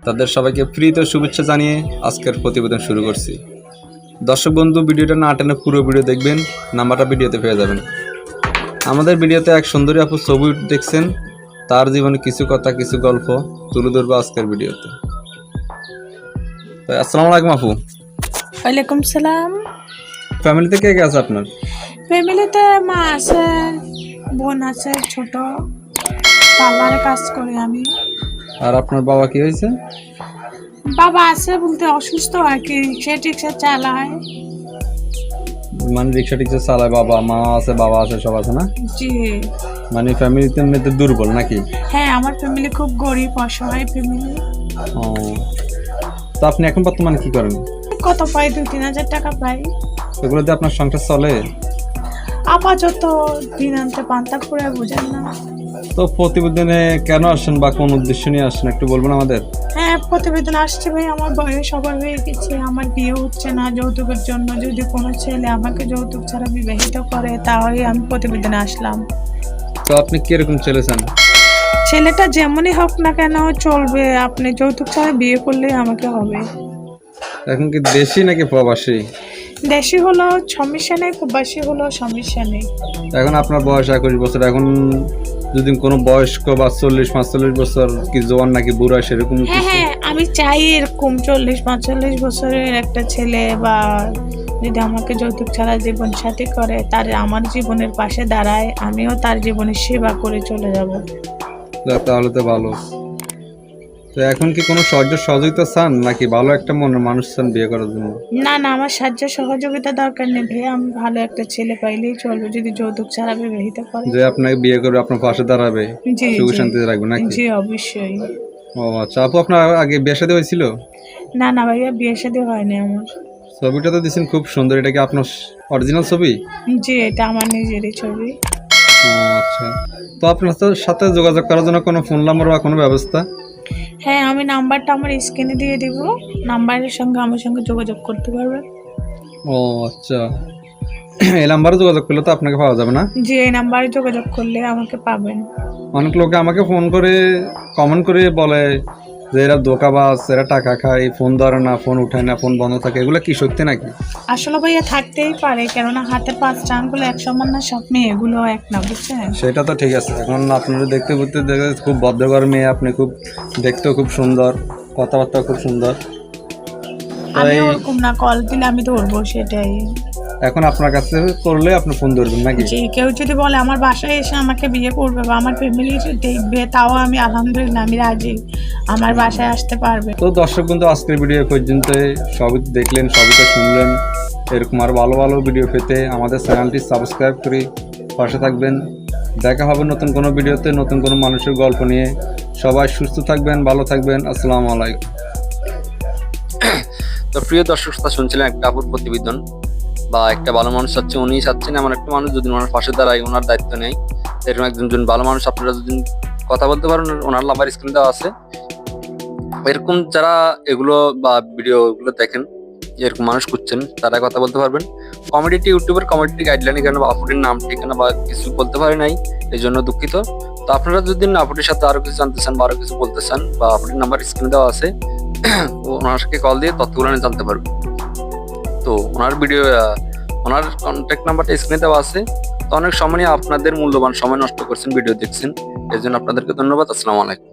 তাদের সবাইকে প্রীত শুভেচ্ছা জানিয়ে আজকের প্রতিবেদন শুরু করছি। দর্শক বন্ধু, ভিডিওটা না টেনে পুরো ভিডিও দেখবেন, নাম্বারটা ভিডিওতে পেয়ে যাবেন। আমাদের ভিডিওতে এক সুন্দরী আপু ছবি দেখছেন, তার জীবনে কিছু কথা কিছু গল্প তুলে ধরবো আজকের ভিডিওতে। আসসালামু আলাইকুম আপু। ওয়ালাইকুম সালাম। ফ্যামিলিতে কে কে আছে আপনার? ফ্যামিলিতে মা আছে, বোন আছে ছোট, পার্লারে কাজ করি আমি। আর আপনার বাবা কি হয়েছে? বাবা আছে বলতে অসুস্থ আর কি, রিক্সা টিক্সা চালায়। মানে রিক্সা টিক্সা চালায়, বাবা মা আছে, বাবা আছে, সব আছে না? জি। মানে ফ্যামিলিতে এমনিতে দুর্বল নাকি? হ্যাঁ, আমার ফ্যামিলি খুব গরিব অসহায় ফ্যামিলি। ও, তো আপনি এখন বর্তমানে কি করেন? কত পাই? 2-3 হাজার টাকা পাই। এগুলো দিয়ে আপনার সংসার চলে? আপাতত দিন আনতে পান্তা পুরে, বুঝেন না। তো প্রতিবেদনে কেন আসেন বা কোন উদ্দেশ্য নিয়ে আসেন একটু বলবেন আমাদের? হ্যাঁ, প্রতিবেদন আসছে ভাই, আমার বয়স সবার হয়ে গেছে, আমার বিয়ে হচ্ছে না যৌতুকের জন্য। যদি কোনো ছেলে আমাকে যৌতুক ছাড়া বিবাহিত করে তাহলে আমি প্রতিবেদনে আসলাম। তো আপনি কিরকম ছেলে চান? ছেলেটা যেমনই হোক না কেন চলবে, আপনি যৌতুক ছাড়া বিয়ে করলেই আমাকে হবে। এখন কি দেশি নাকি প্রবাসী? দেশি হলো সমস্যা নেই, প্রবাসী হলো সমস্যা নেই। এখন আপনার বয়স 21 বছর, এখন যদি কোনো বয়স্ক বা 40-45 বছর কি জোয়ান নাকি বুড়া সেরকম হ্যাঁ হ্যাঁ, আমি চাই এরকম 40-45 বছরের একটা ছেলে, বা যদি আমাকে যৌতুক ছাড়া জীবন সাথী করে, তার আমার জীবনের পাশে দাঁড়ায়, আমিও তার জীবনের সেবা করে চলে যাব। তাহলে তো ভালো। তো এখন কি কোনো সাহায্য সহযোগিতা চান নাকি ভালো একটা মনের মানুষ চান বিয়ে করার জন্য? না না, আমার সাহায্য সহযোগিতা দরকার নেই ভাই, আমি ভালো একটা ছেলে পাইলেই চলবে, যদি যৌতুক ছাড়া বিবাহিত করে। যে আপনাকে বিয়ে করবে, আপনার পাশে দাঁড়াবে, জি সুখ জি শান্তিতে রাখবে নাকি? জি, অবশ্যই। ও আচ্ছা আপু, আপনার আগে বিয়ে শাদী হয়েছিল? না না ভাইয়া, বিয়ে শাদী হয়নি আমার। ছবিটা তো দিচ্ছেন খুব সুন্দর, এটা কি আপনার অরিজিনাল ছবি? জি, এটা আমার নিজেরই ছবি। ও আচ্ছা, তো আপনার সাথে যোগাযোগ করার জন্য কোনো ফোন নাম্বার বা কোনো ব্যবস্থা? হ্যাঁ, আমি নাম্বারটা আমার স্ক্রিনে দিয়ে দিব, নাম্বারের সঙ্গে আমার সঙ্গে যোগাযোগ করতে পারবেন। ও আচ্ছা, এই নাম্বারে যোগাযোগ করলে তো আপনাকে পাওয়া যাবে না? জি, এই নাম্বারে যোগাযোগ করলে আমাকে পাবেন। অনেক লোকে আমাকে ফোন করে কমেন্ট করে বলে যে এরা ধোঁকাবাজ, এরা টাকা খায়, ফোন ধরে না, ফোন উঠায় না, ফোন বন্ধ থাকে, এগুলো কি সত্যি নাকি? আসলে ভাইয়া থাকতেই পারে, কেননা হাতের 5টা আঙ্গুল এক সমান না, সব মেয়েগুলো এক না, বুঝছেন? সেটা তো ঠিক আছে। এখন আপনারা দেখতে দেখে খুব ভদ্রঘর মেয়ে, আপনি খুব দেখতেও খুব সুন্দর, কথাবার্তা খুব সুন্দর। আমি ওরকম না, কল দিলে আমি ধরবো, সেটাই। এখন আপনার কাছে করলে আপনি ফোন ধরবেন নাকি? জি, কেউ যদি বলে আমার বাসায় এসে আমাকে বিয়ে করবে বা আমার ফ্যামিলি দেখবে, তাও আমি আলহামদুলিল্লাহ, আমি রাজি, আমার বাসায় আসতে পারবে। তো দর্শক বন্ধু, আজকের ভিডিও পর্যন্ত সবই দেখলেন, সবই তো শুনলেন। এরকম আর ভালো ভালো ভিডিও পেতে আমাদের চ্যানেলটি সাবস্ক্রাইব করে পাশে থাকবেন। দেখা হবে নতুন কোনো ভিডিওতে, নতুন কোনো মানুষের গল্প নিয়ে। সবাই সুস্থ থাকবেন, ভালো থাকবেন। আসসালামু আলাইকুম। তো প্রিয় দর্শক শ্রোতা, শুনছিলেন একটা আপুর প্রতিবেদন, বা একটা ভালো মানুষ চাচ্ছে, উনি চাচ্ছেন এমন একটা মানুষ যদি ওনার পাশে দাঁড়ায়, ওনার দায়িত্ব নেয়, এরকম একজন ভালো মানুষ। আপনারা যদি কথা বলতে পারেন, ওনার নাম্বার স্ক্রিনে দেওয়া আছে। এরকম যারা এগুলো বা ভিডিও এগুলো দেখেন, এরকম মানুষ খুঁজছেন, তারা কথা বলতে পারবেন। কমেডিটি ইউটিউবের কমেডিটি গাইডলাইনে কেন আপুটির নাম ঠিকানা বা কিছু বলতে পারি নাই, এই জন্য দুঃখিত। তো আপনারা যদি আপুটির সাথে আরো কিছু জানতে চান বা আরো কিছু বলতে চান, বা আপুটির নাম্বার স্ক্রিনে দেওয়া আছে, ওনাকে কল দিয়ে তথ্যগুলো জানতে পারবেন। তো ওনার ওনার কন্ট্যাক্ট নাম্বারটা স্ক্রিনে দেওয়া আছে। তো অনেক সময় আপনাদের মূল্যবান সময় নষ্ট করছেন, ভিডিও দেখছেন, এর জন্য আপনাদেরকে ধন্যবাদ। আসসালামু আলাইকুম।